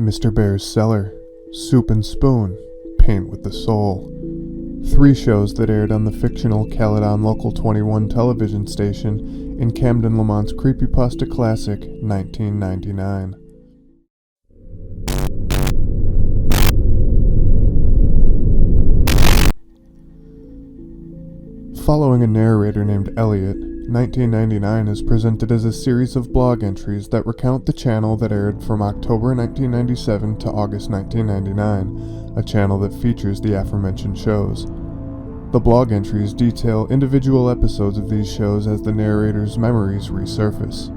Mr. Bear's Cellar, Soup and Spoon, Paint with the Soul. 3 shows that aired on the fictional Caledon Local 21 television station in Camden Lamont's Creepypasta classic, 1999. Following a narrator named Elliot, 1999 is presented as a series of blog entries that recount the channel that aired from October 1997 to August 1999, a channel that features the aforementioned shows. The blog entries detail individual episodes of these shows as the narrator's memories resurface.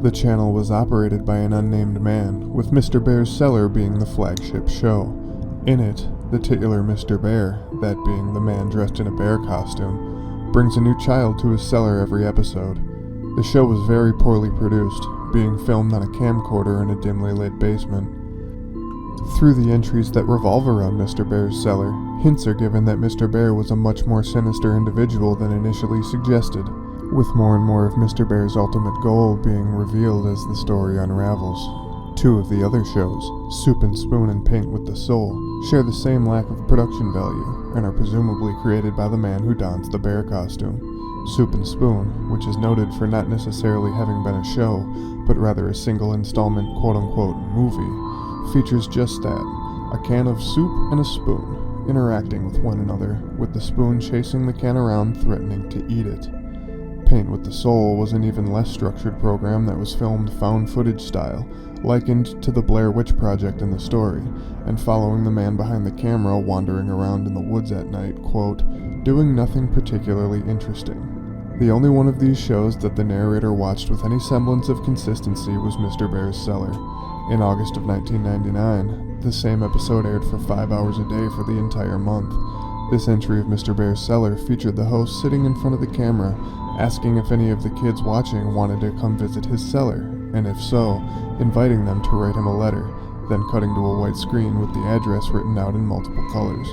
The channel was operated by an unnamed man, with Mr. Bear's Cellar being the flagship show. In it, the titular Mr. Bear, that being the man dressed in a bear costume, brings a new child to his cellar every episode. The show was very poorly produced, being filmed on a camcorder in a dimly lit basement. Through the entries that revolve around Mr. Bear's cellar, hints are given that Mr. Bear was a much more sinister individual than initially suggested, with more and more of Mr. Bear's ultimate goal being revealed as the story unravels. 2 of the other shows, Soup and Spoon and Paint with the Soul, share the same lack of production value, and are presumably created by the man who dons the bear costume. Soup and Spoon, which is noted for not necessarily having been a show, but rather a single installment quote-unquote movie, features just that, a can of soup and a spoon, interacting with one another, with the spoon chasing the can around threatening to eat it. Paint with the Soul was an even less structured program that was filmed found footage style, likened to the Blair Witch Project in the story, and following the man behind the camera wandering around in the woods at night, quote, doing nothing particularly interesting. The only one of these shows that the narrator watched with any semblance of consistency was Mr. Bear's Cellar. In August of 1999, the same episode aired for 5 hours a day for the entire month. This entry of Mr. Bear's Cellar featured the host sitting in front of the camera, asking if any of the kids watching wanted to come visit his cellar, and if so, inviting them to write him a letter, then cutting to a white screen with the address written out in multiple colors.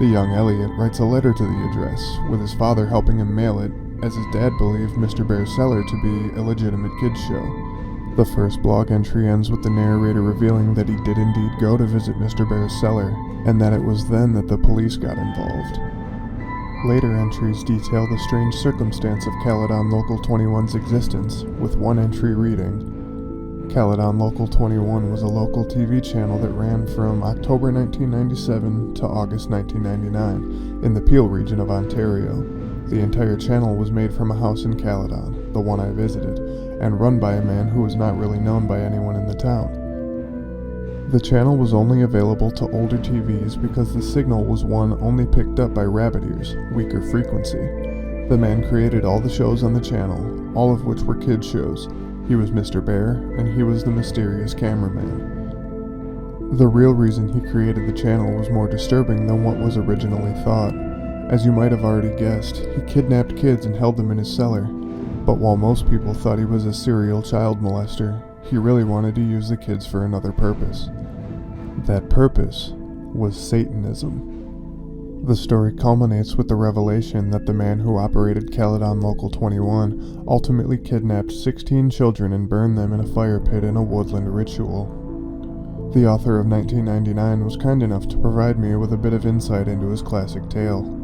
The young Elliot writes a letter to the address, with his father helping him mail it, as his dad believed Mr. Bear's Cellar to be a legitimate kids show. The first blog entry ends with the narrator revealing that he did indeed go to visit Mr. Bear's Cellar, and that it was then that the police got involved. Later entries detail the strange circumstance of Caledon Local 21's existence, with one entry reading, Caledon Local 21 was a local TV channel that ran from October 1997 to August 1999 in the Peel region of Ontario. The entire channel was made from a house in Caledon, the one I visited, and run by a man who was not really known by anyone in the town. The channel was only available to older TVs because the signal was one only picked up by rabbit ears, weaker frequency. The man created all the shows on the channel, all of which were kids shows. He was Mr. Bear, and he was the mysterious cameraman. The real reason he created the channel was more disturbing than what was originally thought. As you might have already guessed, he kidnapped kids and held them in his cellar. But while most people thought he was a serial child molester, he really wanted to use the kids for another purpose. That purpose was Satanism. The story culminates with the revelation that the man who operated Caledon Local 21 ultimately kidnapped 16 children and burned them in a fire pit in a woodland ritual. The author of 1999 was kind enough to provide me with a bit of insight into his classic tale.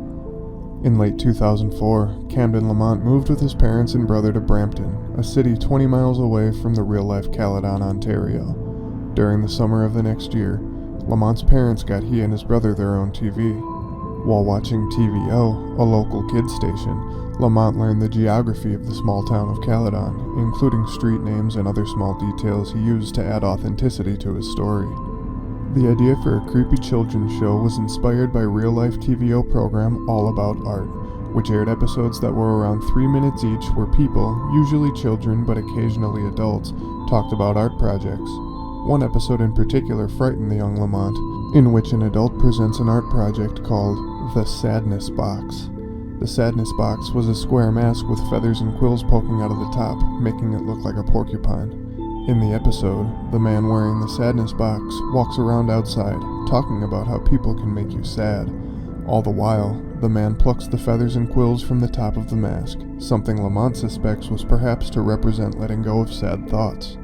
In late 2004, Camden Lamont moved with his parents and brother to Brampton, a city 20 miles away from the real-life Caledon, Ontario. During the summer of the next year, Lamont's parents got he and his brother their own TV. While watching TVO, a local kids station, Lamont learned the geography of the small town of Caledon, including street names and other small details he used to add authenticity to his story. The idea for a creepy children's show was inspired by real-life TVO program All About Art, which aired episodes that were around 3 minutes each where people, usually children but occasionally adults, talked about art projects. One episode in particular frightened the young Lamont, in which an adult presents an art project called The Sadness Box. The Sadness Box was a square mask with feathers and quills poking out of the top, making it look like a porcupine. In the episode, the man wearing the Sadness Box walks around outside, talking about how people can make you sad. All the while, the man plucks the feathers and quills from the top of the mask, something Lamont suspects was perhaps to represent letting go of sad thoughts.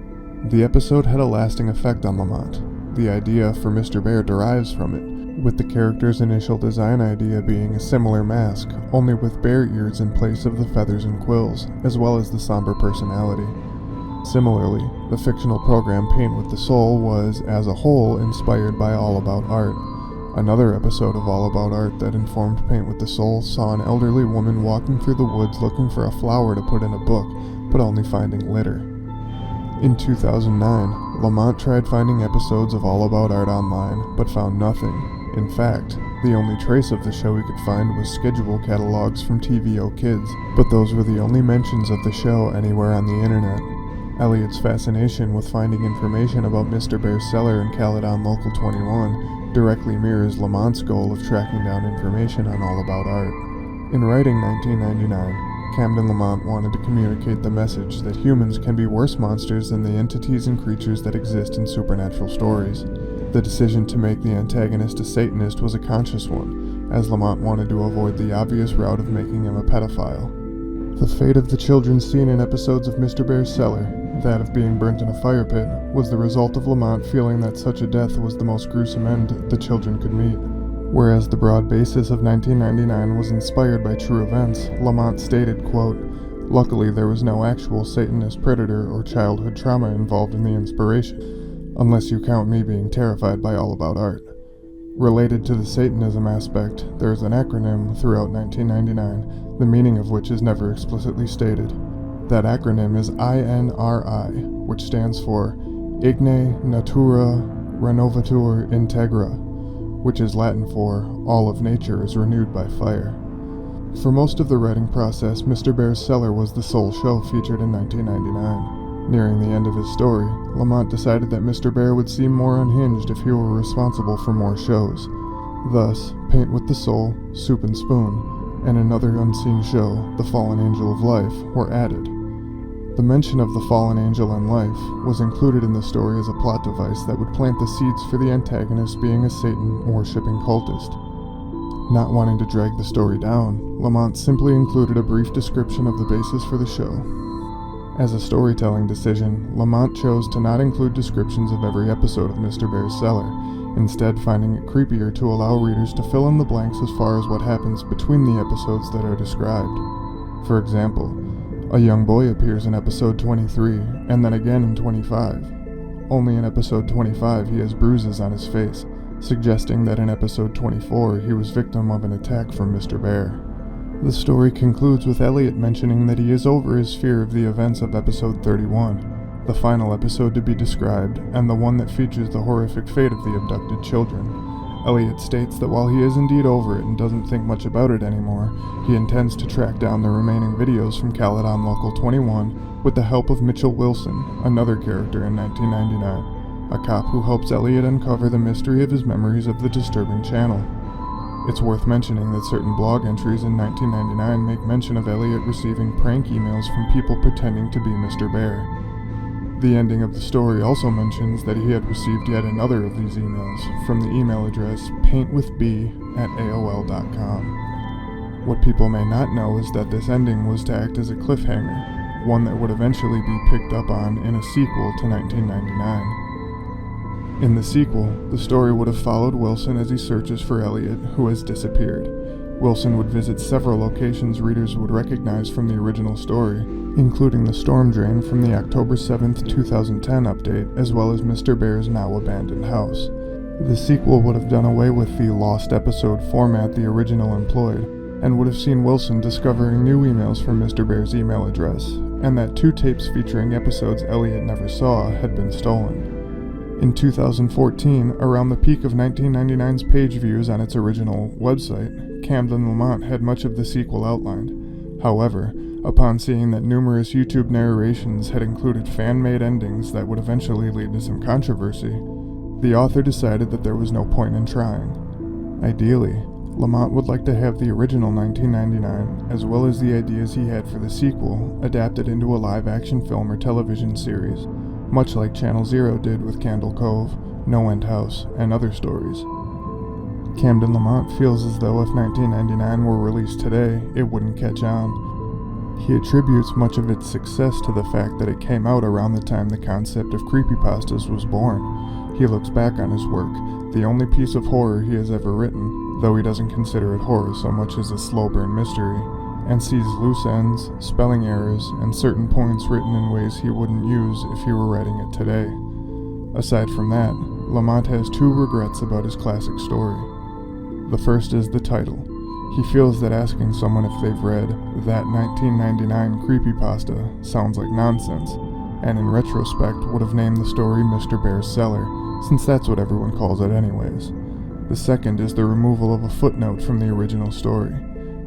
The episode had a lasting effect on Lamont. The idea for Mr. Bear derives from it, with the character's initial design idea being a similar mask, only with bear ears in place of the feathers and quills, as well as the somber personality. Similarly, the fictional program Paint with the Soul was, as a whole, inspired by All About Art. Another episode of All About Art that informed Paint with the Soul saw an elderly woman walking through the woods looking for a flower to put in a book, but only finding litter. In 2009, Lamont tried finding episodes of All About Art online, but found nothing. In fact, the only trace of the show he could find was schedule catalogs from TVO Kids, but those were the only mentions of the show anywhere on the internet. Elliot's fascination with finding information about Mr. Bear's Cellar and Caledon Local 21 directly mirrors Lamont's goal of tracking down information on All About Art. In writing 1999, Camden Lamont wanted to communicate the message that humans can be worse monsters than the entities and creatures that exist in supernatural stories. The decision to make the antagonist a Satanist was a conscious one, as Lamont wanted to avoid the obvious route of making him a pedophile. The fate of the children seen in episodes of Mr. Bear's Cellar, that of being burnt in a fire pit, was the result of Lamont feeling that such a death was the most gruesome end the children could meet. Whereas the broad basis of 1999 was inspired by true events, Lamont stated, quote, "Luckily there was no actual Satanist predator or childhood trauma involved in the inspiration, unless you count me being terrified by All About Art." Related to the Satanism aspect, there is an acronym throughout 1999, the meaning of which is never explicitly stated. That acronym is INRI, which stands for Igne Natura Renovatur Integra, which is Latin for all of nature is renewed by fire. For most of the writing process, Mr. Bear's Cellar was the sole show featured in 1999. Nearing the end of his story, Lamont decided that Mr. Bear would seem more unhinged if he were responsible for more shows. Thus, Paint with the Soul, Soup and Spoon, and another unseen show, The Fallen Angel of Life, were added. The mention of the fallen angel and life was included in the story as a plot device that would plant the seeds for the antagonist being a Satan-worshipping cultist. Not wanting to drag the story down, Lamont simply included a brief description of the basis for the show. As a storytelling decision, Lamont chose to not include descriptions of every episode of Mr. Bear's Cellar, instead finding it creepier to allow readers to fill in the blanks as far as what happens between the episodes that are described. For example, a young boy appears in episode 23, and then again in 25. Only in episode 25 he has bruises on his face, suggesting that in episode 24 he was victim of an attack from Mr. Bear. The story concludes with Elliot mentioning that he is over his fear of the events of episode 31, the final episode to be described, and the one that features the horrific fate of the abducted children. Elliot states that while he is indeed over it and doesn't think much about it anymore, he intends to track down the remaining videos from Caledon Local 21 with the help of Mitchell Wilson, another character in 1999, a cop who helps Elliot uncover the mystery of his memories of the disturbing channel. It's worth mentioning that certain blog entries in 1999 make mention of Elliot receiving prank emails from people pretending to be Mr. Bear. The ending of the story also mentions that he had received yet another of these emails from the email address paintwithb@aol.com. What people may not know is that this ending was to act as a cliffhanger, one that would eventually be picked up on in a sequel to 1999. In the sequel, the story would have followed Wilson as he searches for Elliot, who has disappeared. Wilson would visit several locations readers would recognize from the original story, including the storm drain from the October 7, 2010 update, as well as Mr. Bear's now abandoned house. The sequel would have done away with the lost episode format the original employed, and would have seen Wilson discovering new emails from Mr. Bear's email address, and that 2 tapes featuring episodes Elliot never saw had been stolen. In 2014, around the peak of 1999's page views on its original website, Camden Lamont had much of the sequel outlined. However, upon seeing that numerous YouTube narrations had included fan-made endings that would eventually lead to some controversy, the author decided that there was no point in trying. Ideally, Lamont would like to have the original 1999, as well as the ideas he had for the sequel, adapted into a live-action film or television series, much like Channel Zero did with Candle Cove, No End House, and other stories. Camden Lamont feels as though if 1999 were released today, it wouldn't catch on. He attributes much of its success to the fact that it came out around the time the concept of creepypastas was born. He looks back on his work, the only piece of horror he has ever written, though he doesn't consider it horror so much as a slow burn mystery, and sees loose ends, spelling errors, and certain points written in ways he wouldn't use if he were writing it today. Aside from that, Lamont has two regrets about his classic story. The first is the title. He feels that asking someone if they've read that 1999 creepypasta sounds like nonsense, and in retrospect would have named the story Mr. Bear's Cellar, since that's what everyone calls it anyways. The second is the removal of a footnote from the original story.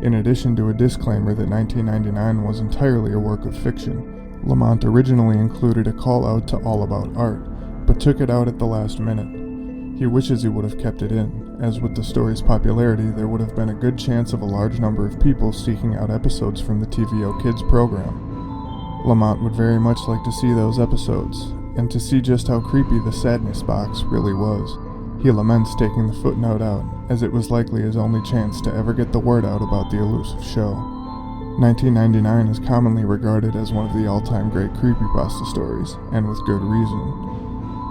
In addition to a disclaimer that 1999 was entirely a work of fiction, Lamont originally included a call-out to All About Art, but took it out at the last minute. He wishes he would have kept it in, as with the story's popularity there would have been a good chance of a large number of people seeking out episodes from the TVO Kids program. Lamont would very much like to see those episodes, and to see just how creepy the Sadness box really was. He laments taking the footnote out, as it was likely his only chance to ever get the word out about the elusive show. 1999 is commonly regarded as one of the all-time great creepypasta stories, and with good reason.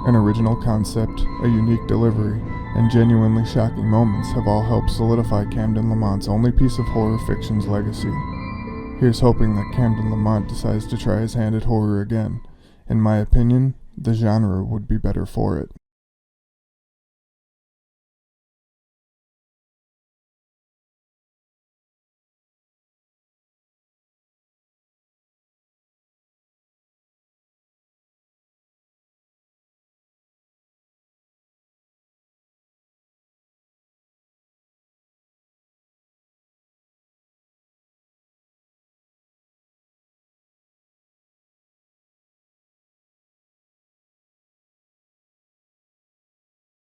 An original concept, a unique delivery, and genuinely shocking moments have all helped solidify Camden Lamont's only piece of horror fiction's legacy. Here's hoping that Camden Lamont decides to try his hand at horror again. In my opinion, the genre would be better for it.